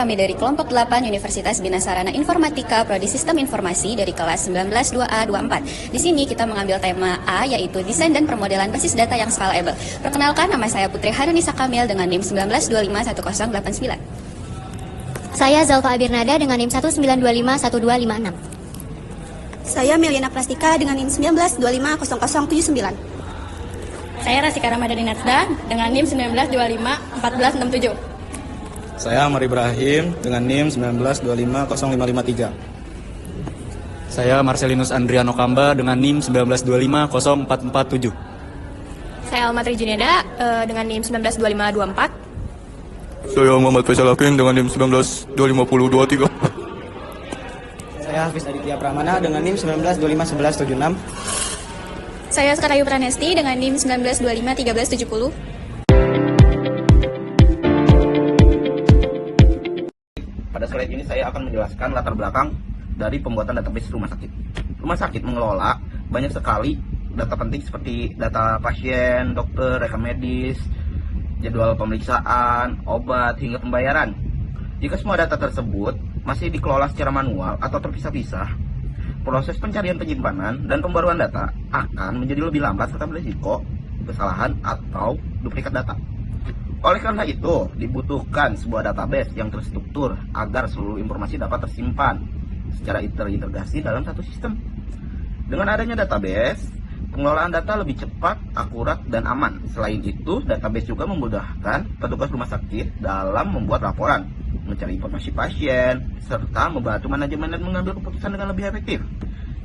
Kami dari kelompok 8 Universitas Bina Sarana Informatika Prodi Sistem Informasi dari kelas 19 2A 24. Di sini kita mengambil tema A, yaitu desain dan permodelan basis data yang scalable. Perkenalkan, nama saya Putri Harunisa Kamil dengan NIM 19251089. Saya Zalfa Abirnada dengan NIM 19251256. Saya Meliana Plastika dengan NIM 19250079. Saya Rasika Ramadhani Natsda dengan NIM 19251467. Saya Amar Ibrahim dengan NIM 19250553. Saya Marcelinus Andriano Kamba dengan NIM 19250447. Saya Almatri Juneda dengan NIM 192524. Saya Muhammad Faisal Hakim dengan NIM 192523. Saya Hafiz Aditya Pramana dengan NIM 19251176. Saya Sekarayu Pranesti dengan NIM 19251370. Pada slide ini saya akan menjelaskan latar belakang dari pembuatan database rumah sakit. Rumah sakit mengelola banyak sekali data penting seperti data pasien, dokter, rekam medis, jadwal pemeriksaan, obat, hingga pembayaran. Jika semua data tersebut masih dikelola secara manual atau terpisah-pisah, proses pencarian, penyimpanan, dan pembaruan data akan menjadi lebih lambat serta berisiko kesalahan atau duplikat data. Oleh karena itu, dibutuhkan sebuah database yang terstruktur agar seluruh informasi dapat tersimpan secara terintegrasi dalam satu sistem. Dengan adanya database, pengelolaan data lebih cepat, akurat, dan aman. Selain itu, database juga memudahkan petugas rumah sakit dalam membuat laporan, mencari informasi pasien, serta membantu manajemen dan mengambil keputusan dengan lebih efektif.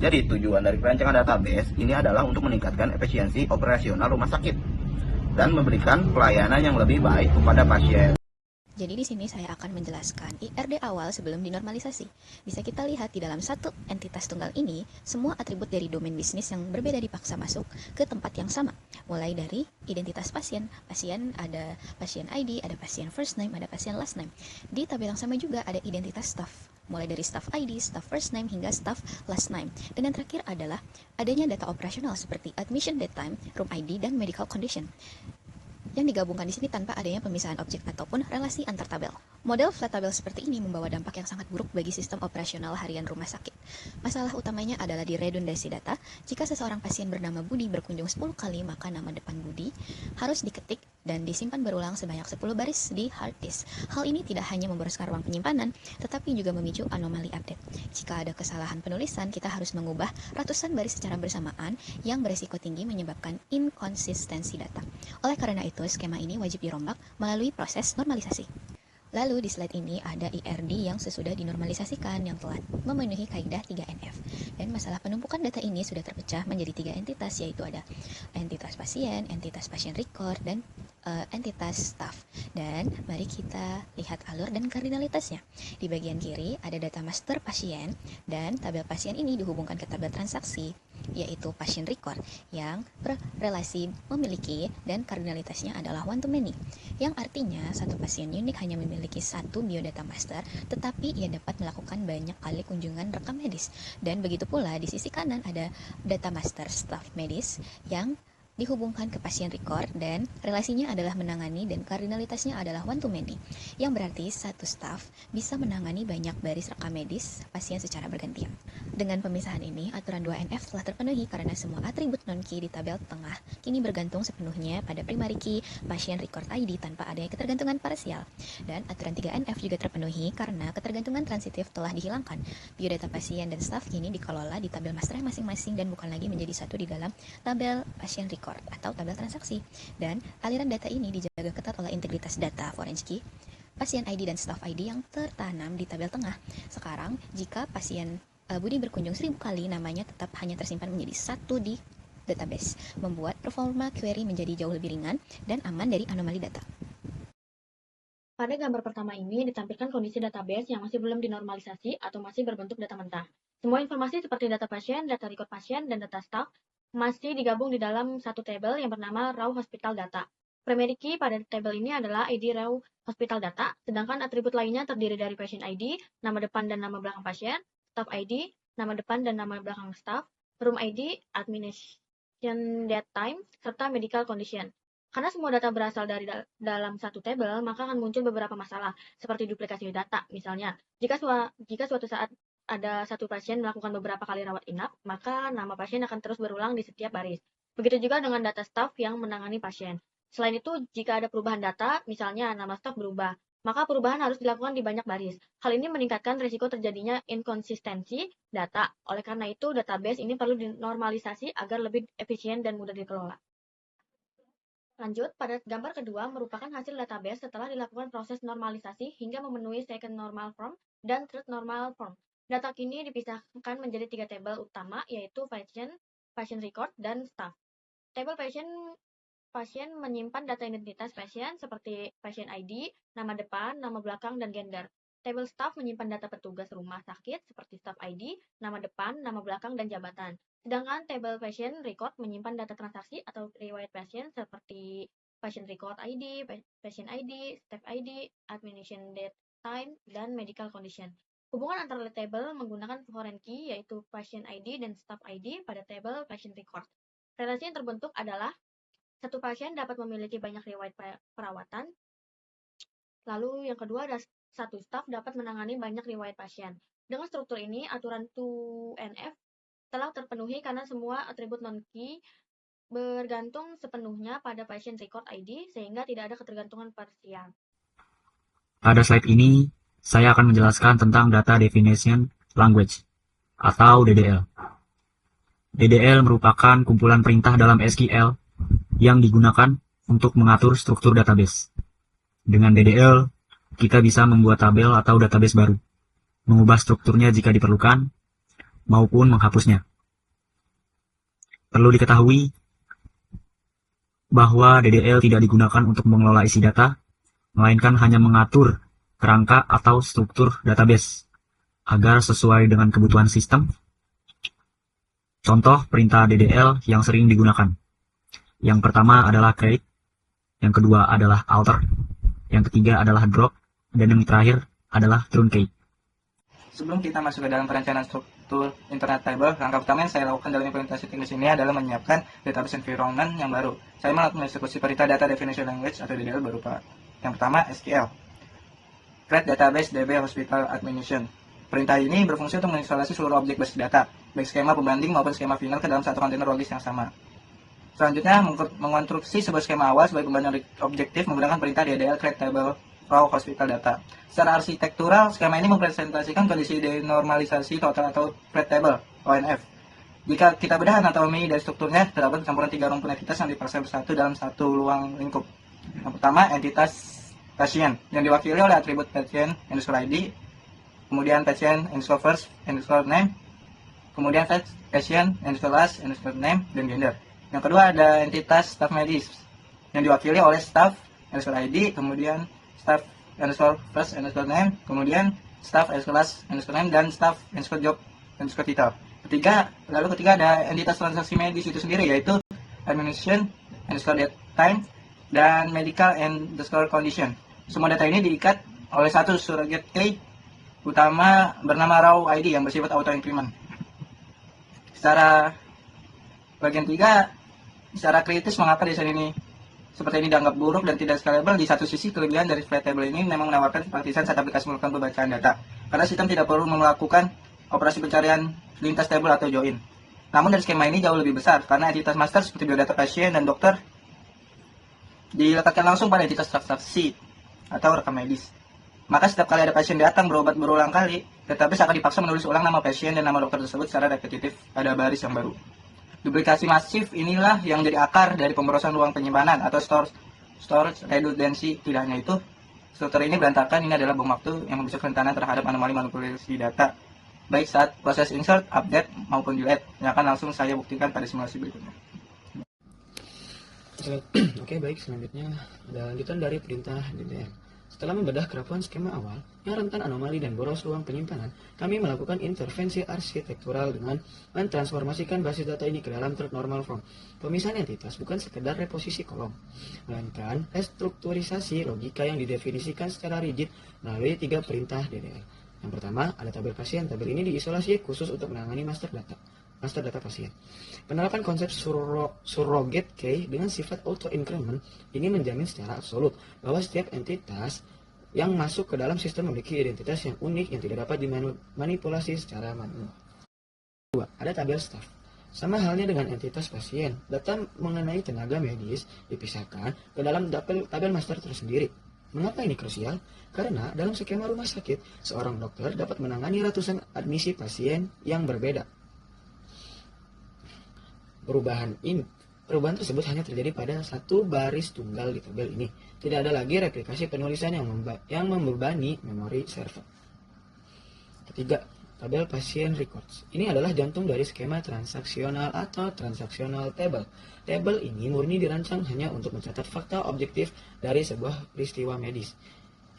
Jadi, tujuan dari perancangan database ini adalah untuk meningkatkan efisiensi operasional rumah sakit dan memberikan pelayanan yang lebih baik kepada pasien. Jadi di sini saya akan menjelaskan IRD awal sebelum dinormalisasi. Bisa kita lihat di dalam satu entitas tunggal ini, semua atribut dari domain bisnis yang berbeda dipaksa masuk ke tempat yang sama. Mulai dari identitas pasien, ada pasien ID, ada pasien first name, ada pasien last name. Di tabel yang sama juga ada identitas staff, mulai dari staff ID, staff first name, hingga staff last name. Dan yang terakhir adalah adanya data operasional seperti admission date time, room ID, dan medical condition, yang digabungkan di sini tanpa adanya pemisahan objek ataupun relasi antar tabel. Model flat tabel seperti ini membawa dampak yang sangat buruk bagi sistem operasional harian rumah sakit. Masalah utamanya adalah di redundansi data. Jika seseorang pasien bernama Budi berkunjung 10 kali, maka nama depan Budi harus diketik dan disimpan berulang sebanyak 10 baris di hard disk. Hal ini tidak hanya memboroskan ruang penyimpanan, tetapi juga memicu anomali update. Jika ada kesalahan penulisan, kita harus mengubah ratusan baris secara bersamaan yang berisiko tinggi menyebabkan inkonsistensi data. Oleh karena itu, skema ini wajib dirombak melalui proses normalisasi. Lalu di slide ini ada IRD yang sesudah dinormalisasikan yang telah memenuhi kaidah 3NF. Dan masalah penumpukan data ini sudah terpecah menjadi 3 entitas, yaitu ada entitas pasien record, dan entitas staff. Dan mari kita lihat alur dan kardinalitasnya. Di bagian kiri ada data master pasien, dan tabel pasien ini dihubungkan ke tabel transaksi, yaitu pasien record, yang berrelasi memiliki dan kardinalitasnya adalah one to many, yang artinya satu pasien unik hanya memiliki satu biodata master, tetapi ia dapat melakukan banyak kali kunjungan rekam medis. Dan begitu pula di sisi kanan ada data master staff medis yang dihubungkan ke pasien record, dan relasinya adalah menangani dan kardinalitasnya adalah one to many, yang berarti satu staff bisa menangani banyak baris rekam medis pasien secara bergantian. Dengan pemisahan ini, aturan 2NF telah terpenuhi karena semua atribut non-key di tabel tengah kini bergantung sepenuhnya pada primary key pasien record ID tanpa adanya ketergantungan parsial. Dan aturan 3NF juga terpenuhi karena ketergantungan transitif telah dihilangkan. Biodata pasien dan staff kini dikelola di tabel master masing-masing dan bukan lagi menjadi satu di dalam tabel pasien record atau tabel transaksi. Dan aliran data ini dijaga ketat oleh integritas data forensic key, pasien ID dan staff ID yang tertanam di tabel tengah. Sekarang, jika pasien Budi berkunjung 1000 kali, namanya tetap hanya tersimpan menjadi satu di database, membuat performa query menjadi jauh lebih ringan dan aman dari anomali data. Pada gambar pertama ini ditampilkan kondisi database yang masih belum dinormalisasi atau masih berbentuk data mentah. Semua informasi seperti data pasien, data record pasien, dan data staff masih digabung di dalam satu tabel yang bernama raw hospital data. Primary key pada tabel ini adalah ID raw hospital data, sedangkan atribut lainnya terdiri dari patient ID, nama depan dan nama belakang pasien, staff ID, nama depan dan nama belakang staff, room ID, admission date time, serta medical condition. Karena semua data berasal dari dalam satu tabel, maka akan muncul beberapa masalah, seperti duplikasi data. Misalnya, jika suatu saat ada satu pasien melakukan beberapa kali rawat inap, maka nama pasien akan terus berulang di setiap baris. Begitu juga dengan data staf yang menangani pasien. Selain itu, jika ada perubahan data, misalnya nama staf berubah, maka perubahan harus dilakukan di banyak baris. Hal ini meningkatkan risiko terjadinya inkonsistensi data. Oleh karena itu, database ini perlu dinormalisasi agar lebih efisien dan mudah dikelola. Lanjut, pada gambar kedua merupakan hasil database setelah dilakukan proses normalisasi hingga memenuhi second normal form dan third normal form. Data kini dipisahkan menjadi 3 tabel utama, yaitu patient record, dan staff. Tabel pasien menyimpan data identitas pasien seperti patient ID, nama depan, nama belakang, dan gender. Tabel staff menyimpan data petugas rumah sakit seperti staff ID, nama depan, nama belakang, dan jabatan. Sedangkan tabel patient record menyimpan data transaksi atau riwayat pasien seperti patient record ID, patient ID, staff ID, administration date time, dan medical condition. Hubungan antara tabel menggunakan foreign key yaitu patient ID dan staff ID pada tabel patient record. Relasi yang terbentuk adalah satu pasien dapat memiliki banyak riwayat perawatan. Lalu yang kedua ada satu staff dapat menangani banyak riwayat pasien. Dengan struktur ini, aturan 2NF telah terpenuhi karena semua atribut non-key bergantung sepenuhnya pada patient record ID sehingga tidak ada ketergantungan parsial. Pada slide ini, saya akan menjelaskan tentang Data Definition Language atau DDL. DDL merupakan kumpulan perintah dalam SQL yang digunakan untuk mengatur struktur database. Dengan DDL, kita bisa membuat tabel atau database baru, mengubah strukturnya jika diperlukan, maupun menghapusnya. Perlu diketahui bahwa DDL tidak digunakan untuk mengelola isi data, melainkan hanya mengatur kerangka atau struktur database agar sesuai dengan kebutuhan sistem. Contoh perintah DDL yang sering digunakan. Yang pertama adalah create, yang kedua adalah alter, yang ketiga adalah drop, dan yang terakhir adalah truncate. Sebelum kita masuk ke dalam perencanaan struktur internet table, langkah pertama yang saya lakukan dalam implementasi teknis ini adalah menyiapkan database environment yang baru. Saya melakukan eksekusi perintah Data Definition Language atau DDL berupa yang pertama SQL, Create Database DB Hospital Administration. Perintah ini berfungsi untuk menginstalasi seluruh objek basis data, baik skema pembanding maupun skema final ke dalam satu kontainer logis yang sama. Selanjutnya, mengonstruksi sebuah skema awal sebagai pembanding objektif menggunakan perintah DDL Create Table Raw Hospital Data. Secara arsitektural, skema ini mempresentasikan kondisi denormalisasi total atau Create Table ONF. Jika kita bedah anatomi dari strukturnya, terdapat campuran 3 rumpun entitas yang dipaksa bersatu dalam satu ruang lingkup. Yang pertama, entitas pasien yang diwakili oleh atribut patient underscore ID, kemudian patient underscore first underscore name, kemudian patient underscore last underscore name, dan gender. Yang kedua ada entitas staff medis yang diwakili oleh staff underscore ID, kemudian staff underscore first underscore name, kemudian staff underscore last underscore name, dan staff underscore job underscore title. Ketiga ada entitas transaksi medis itu sendiri, yaitu administration underscore date time dan medical underscore condition. Semua data ini diikat oleh satu surrogate key utama bernama raw ID yang bersifat auto increment. Secara bagian 3, secara kritis mengapa desain ini seperti ini dianggap buruk dan tidak scalable. Di satu sisi, kelebihan dari Create Table ini memang menawarkan simpatisan saat aplikasi melakukan pembacaan data, karena sistem tidak perlu melakukan operasi pencarian lintas table atau join. Namun dari skema ini jauh lebih besar, karena entitas master seperti biodata pasien dan dokter diletakkan langsung pada entitas transaksi atau rekam medis. Maka setiap kali ada pasien datang berobat berulang kali, database akan dipaksa menulis ulang nama pasien dan nama dokter tersebut secara repetitif pada baris yang baru. Duplikasi masif inilah yang jadi akar dari pemborosan ruang penyimpanan atau storage redundancy. Tidak hanya itu, struktur ini berantakan. Ini adalah bom waktu yang bisa kerentanan terhadap anomali manipulasi data, baik saat proses insert, update, maupun delete, yang akan langsung saya buktikan pada simulasi berikutnya. Oke, baik, selanjutnya ada lanjutan dari perintah DDL. Setelah membedah kerapuhan skema awal yang rentan anomali dan boros ruang penyimpanan, kami melakukan intervensi arsitektural dengan mentransformasikan basis data ini ke dalam third normal form. Pemisahan entitas bukan sekedar reposisi kolom, melainkan restrukturisasi logika yang didefinisikan secara rigid melalui 3 perintah DDL. Yang pertama, ada tabel pasien. Tabel ini diisolasi khusus untuk menangani master data. master data pasien. Penerapan konsep surrogate key dengan sifat auto increment ini menjamin secara absolut bahwa setiap entitas yang masuk ke dalam sistem memiliki identitas yang unik yang tidak dapat dimanipulasi secara manual. 2. Ada tabel staff. Sama halnya dengan entitas pasien, data mengenai tenaga medis dipisahkan ke dalam tabel master tersendiri. Mengapa ini krusial? Karena dalam skema rumah sakit, seorang dokter dapat menangani ratusan admisi pasien yang berbeda. Perubahan tersebut hanya terjadi pada satu baris tunggal di tabel ini. Tidak ada lagi replikasi penulisan yang membebani memori server. Ketiga, tabel pasien records. Ini adalah jantung dari skema transaksional atau transactional table. Tabel ini murni dirancang hanya untuk mencatat fakta objektif dari sebuah peristiwa medis,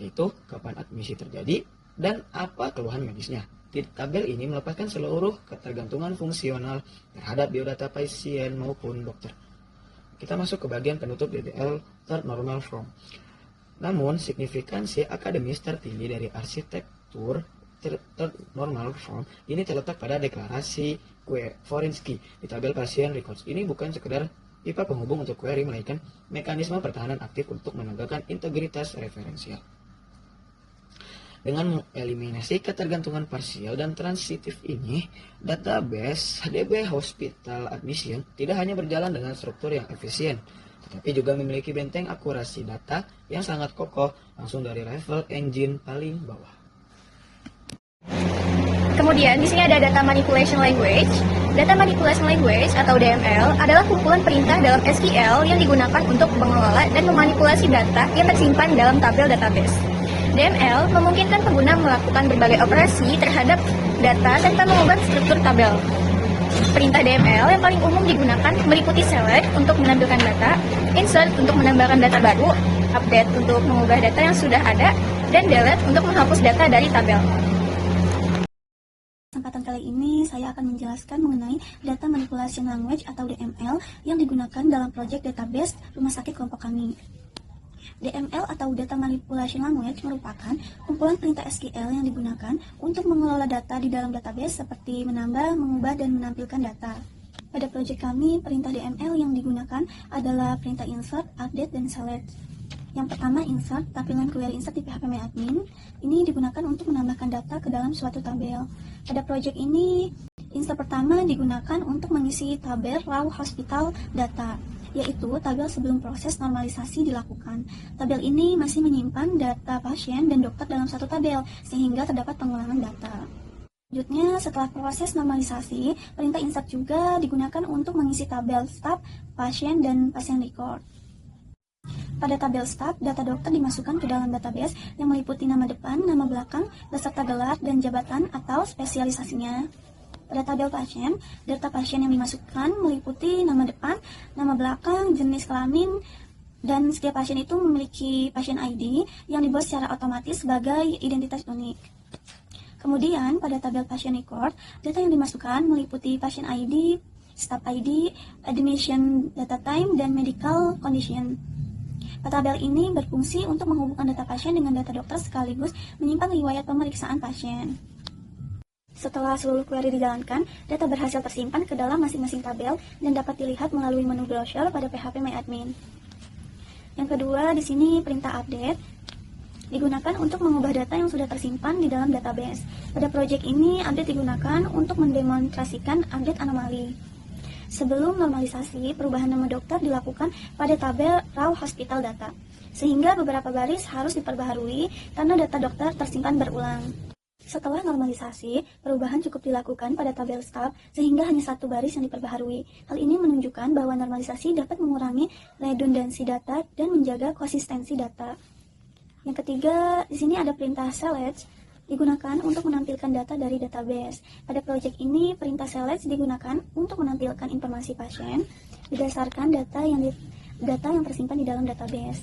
yaitu kapan admisi terjadi dan apa keluhan medisnya. Di tabel ini melepaskan seluruh ketergantungan fungsional terhadap biodata pasien maupun dokter. Kita masuk ke bagian penutup DDL Third Normal Form. Namun, signifikansi akademis tertinggi dari arsitektur Third Normal Form ini terletak pada deklarasi Zworyński di tabel pasien records. Ini bukan sekedar pipa penghubung untuk query, melainkan mekanisme pertahanan aktif untuk menegakkan integritas referensial. Dengan eliminasi ketergantungan parsial dan transitif ini, database DB Hospital Admission tidak hanya berjalan dengan struktur yang efisien, tetapi juga memiliki benteng akurasi data yang sangat kokoh langsung dari level engine paling bawah. Kemudian di sini ada data manipulation language. Data manipulation language atau DML adalah kumpulan perintah dalam SQL yang digunakan untuk mengelola dan memanipulasi data yang tersimpan dalam tabel database. DML memungkinkan pengguna melakukan berbagai operasi terhadap data tanpa mengubah struktur tabel. Perintah DML yang paling umum digunakan meliputi select untuk menampilkan data, insert untuk menambahkan data baru, update untuk mengubah data yang sudah ada, dan delete untuk menghapus data dari tabel. Kesempatan kali ini saya akan menjelaskan mengenai Data Manipulation Language atau DML yang digunakan dalam proyek database rumah sakit kelompok kami. DML atau Data Manipulation Language merupakan kumpulan perintah SQL yang digunakan untuk mengelola data di dalam database seperti menambah, mengubah, dan menampilkan data. Pada proyek kami, perintah DML yang digunakan adalah perintah insert, update, dan select. Yang pertama, insert, tampilan query insert di phpMyAdmin. Ini digunakan untuk menambahkan data ke dalam suatu tabel. Pada proyek ini, insert pertama digunakan untuk mengisi tabel raw hospital data, yaitu tabel sebelum proses normalisasi dilakukan. Tabel ini masih menyimpan data pasien dan dokter dalam satu tabel, sehingga terdapat pengulangan data. Selanjutnya, setelah proses normalisasi, perintah insert juga digunakan untuk mengisi tabel staff, pasien, dan pasien record. Pada tabel staff, data dokter dimasukkan ke dalam database yang meliputi nama depan, nama belakang, beserta gelar dan jabatan atau spesialisasinya. Pada tabel pasien, data pasien yang dimasukkan meliputi nama depan, nama belakang, jenis kelamin, dan setiap pasien itu memiliki pasien ID yang dibuat secara otomatis sebagai identitas unik. Kemudian, pada tabel pasien record, data yang dimasukkan meliputi pasien ID, staff ID, admission data time, dan medical condition. Tabel ini berfungsi untuk menghubungkan data pasien dengan data dokter sekaligus menyimpan riwayat pemeriksaan pasien. Setelah seluruh query dijalankan, data berhasil tersimpan ke dalam masing-masing tabel dan dapat dilihat melalui menu browser pada phpMyAdmin. Yang kedua, di sini perintah update digunakan untuk mengubah data yang sudah tersimpan di dalam database. Pada proyek ini, update digunakan untuk mendemonstrasikan update anomali. Sebelum normalisasi, perubahan nama dokter dilakukan pada tabel raw hospital data, sehingga beberapa baris harus diperbaharui karena data dokter tersimpan berulang. Setelah normalisasi, perubahan cukup dilakukan pada tabel staff sehingga hanya satu baris yang diperbaharui. Hal ini menunjukkan bahwa normalisasi dapat mengurangi redundansi data dan menjaga konsistensi data. Yang ketiga, di sini ada perintah select digunakan untuk menampilkan data dari database. Pada proyek ini, perintah select digunakan untuk menampilkan informasi pasien berdasarkan data yang tersimpan di dalam database.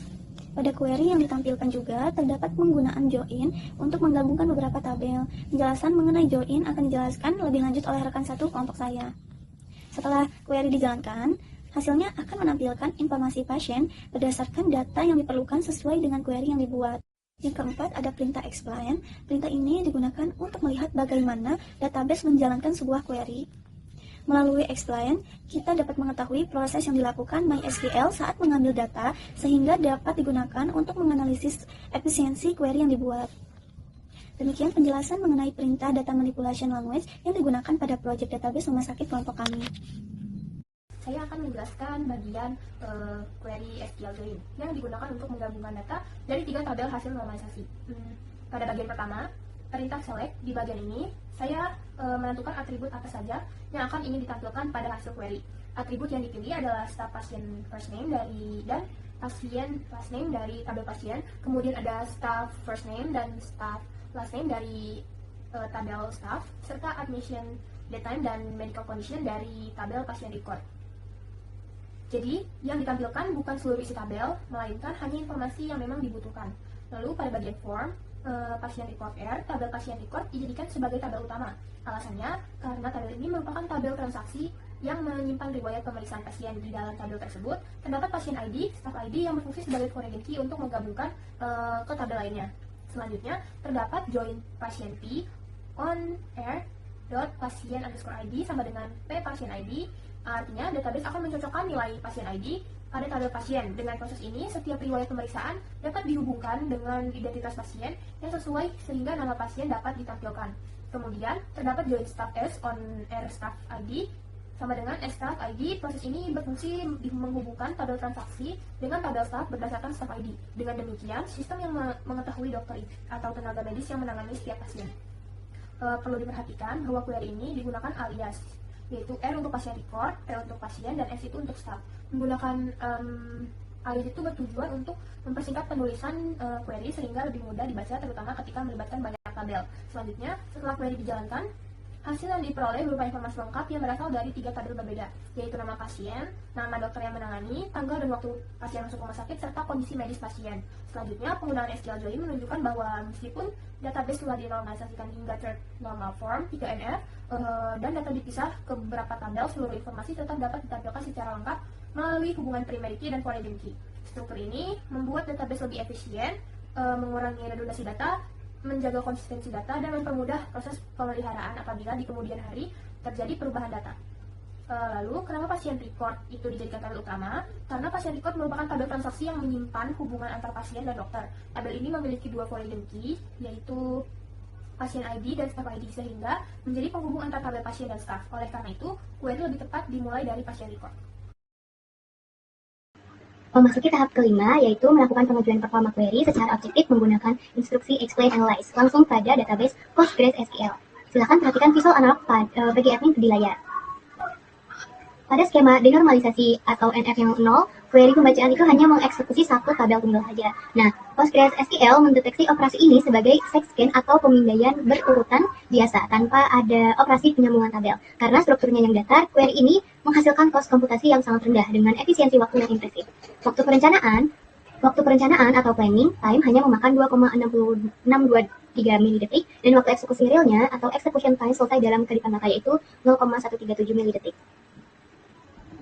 Pada query yang ditampilkan juga terdapat penggunaan join untuk menggabungkan beberapa tabel. Penjelasan mengenai join akan dijelaskan lebih lanjut oleh rekan satu kelompok saya. Setelah query dijalankan, hasilnya akan menampilkan informasi pasien berdasarkan data yang diperlukan sesuai dengan query yang dibuat. Yang keempat, ada perintah explain. Perintah ini digunakan untuk melihat bagaimana database menjalankan sebuah query. Melalui explain, kita dapat mengetahui proses yang dilakukan MySQL saat mengambil data sehingga dapat digunakan untuk menganalisis efisiensi query yang dibuat. Demikian penjelasan mengenai perintah data manipulation language yang digunakan pada proyek database rumah sakit kelompok kami. Saya akan menjelaskan bagian query SQL join yang digunakan untuk menggabungkan data dari 3 tabel hasil normalisasi. Pada bagian pertama, perintah select, di bagian ini saya menentukan atribut apa saja yang akan ingin ditampilkan pada hasil query. Atribut yang dipilih adalah staff pasien first name dan pasien last name dari tabel pasien, kemudian ada staff first name dan staff last name dari tabel staff, serta admission date time dan medical condition dari tabel pasien record. Jadi, yang ditampilkan bukan seluruh isi tabel, melainkan hanya informasi yang memang dibutuhkan. Lalu pada bagian form, pasien record R, tabel pasien record dijadikan sebagai tabel utama. Alasannya, karena tabel ini merupakan tabel transaksi yang menyimpan riwayat pemeriksaan pasien. Di dalam tabel tersebut, terdapat pasien ID, staff ID yang berfungsi sebagai foreign key untuk menggabungkan ke tabel lainnya. Selanjutnya, terdapat join pasien P on R dot pasien underscore ID sama dengan P pasien ID. Artinya, database akan mencocokkan nilai pasien ID pada tabel pasien. Dengan proses ini, setiap riwayat pemeriksaan dapat dihubungkan dengan identitas pasien yang sesuai sehingga nama pasien dapat ditampilkan. Kemudian, terdapat join staff S on R staff ID sama dengan S staff ID. Proses ini berfungsi menghubungkan tabel transaksi dengan tabel staff berdasarkan staff ID. Dengan demikian, sistem yang mengetahui dokter atau tenaga medis yang menangani setiap pasien. Perlu diperhatikan bahwa query ini digunakan alias, yaitu R untuk pasien record, P untuk pasien, dan S itu untuk staff. Menggunakan alias itu bertujuan untuk mempersingkat penulisan query sehingga lebih mudah dibaca, terutama ketika melibatkan banyak tabel. Selanjutnya, setelah query dijalankan, hasil yang diperoleh berupa informasi lengkap yang berasal dari 3 tabel berbeda, yaitu nama pasien, nama dokter yang menangani, tanggal dan waktu pasien masuk rumah sakit, serta kondisi medis pasien. Selanjutnya, penggunaan SQL join menunjukkan bahwa meskipun database telah dinormalisasikan hingga third normal form 3NF dan data dipisah ke beberapa tabel, seluruh informasi tetap dapat ditampilkan secara lengkap melalui hubungan primary key dan foreign key. Struktur ini membuat database lebih efisien, mengurangi redundasi data, menjaga konsistensi data, dan mempermudah proses pemeliharaan apabila di kemudian hari terjadi perubahan data. Lalu, kenapa pasien record itu dijadikan tabel utama? Karena pasien record merupakan tabel transaksi yang menyimpan hubungan antar pasien dan dokter. Tabel ini memiliki 2 foreign key, yaitu pasien ID dan staff ID, sehingga menjadi penghubung antar tabel pasien dan staff. Oleh karena itu, query lebih tepat dimulai dari pasien record. Memasuki tahap kelima, yaitu melakukan pengajuan performa query secara objektif menggunakan instruksi explain analyze langsung pada database PostgreSQL. Silakan perhatikan visual analog bagi admin di layar. Pada skema denormalisasi atau NF yang 0, query pembacaan itu hanya mengeksekusi satu tabel tunggal saja. Nah, PostgreSQL mendeteksi operasi ini sebagai seg scan atau pemindaian berurutan biasa tanpa ada operasi penyambungan tabel. Karena strukturnya yang datar, query ini menghasilkan kos komputasi yang sangat rendah dengan efisiensi waktu yang impresif. Waktu perencanaan atau planning time hanya memakan 2,623 milidetik dan waktu eksekusi realnya atau execution time selesai dalam kedipan data yaitu 0,137 milidetik.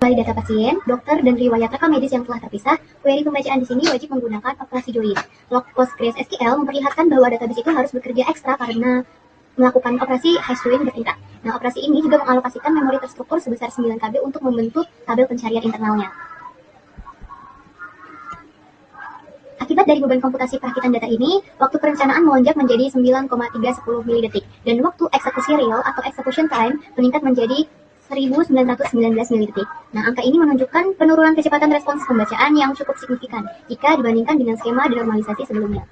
Dari data pasien, dokter, dan riwayat rekam medis yang telah terpisah, query pembacaan di sini wajib menggunakan operasi join. Log PostgreSQL memperlihatkan bahwa database itu harus bekerja ekstra karena melakukan operasi hash join bertingkat. Nah, operasi ini juga mengalokasikan memori terstruktur sebesar 9 KB untuk membentuk tabel pencarian internalnya. Akibat dari beban komputasi perakitan data ini, waktu perencanaan melonjak menjadi 9,310 milidetik, dan waktu eksekusi real atau execution time meningkat menjadi 1919 milidetik. Nah, angka ini menunjukkan penurunan kecepatan respons pembacaan yang cukup signifikan jika dibandingkan dengan skema denormalisasi sebelumnya.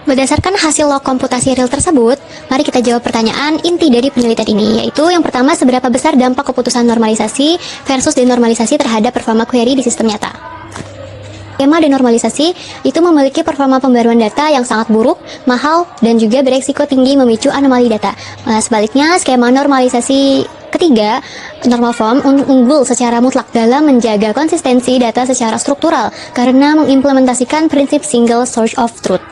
Berdasarkan hasil log komputasi real tersebut, mari kita jawab pertanyaan inti dari penelitian ini, yaitu yang pertama, seberapa besar dampak keputusan normalisasi versus denormalisasi terhadap performa query di sistem nyata. Skema denormalisasi itu memiliki performa pembaruan data yang sangat buruk, mahal, dan juga beresiko tinggi memicu anomali data. Sebaliknya, skema normalisasi ketiga, normal form, unggul secara mutlak dalam menjaga konsistensi data secara struktural karena mengimplementasikan prinsip single source of truth.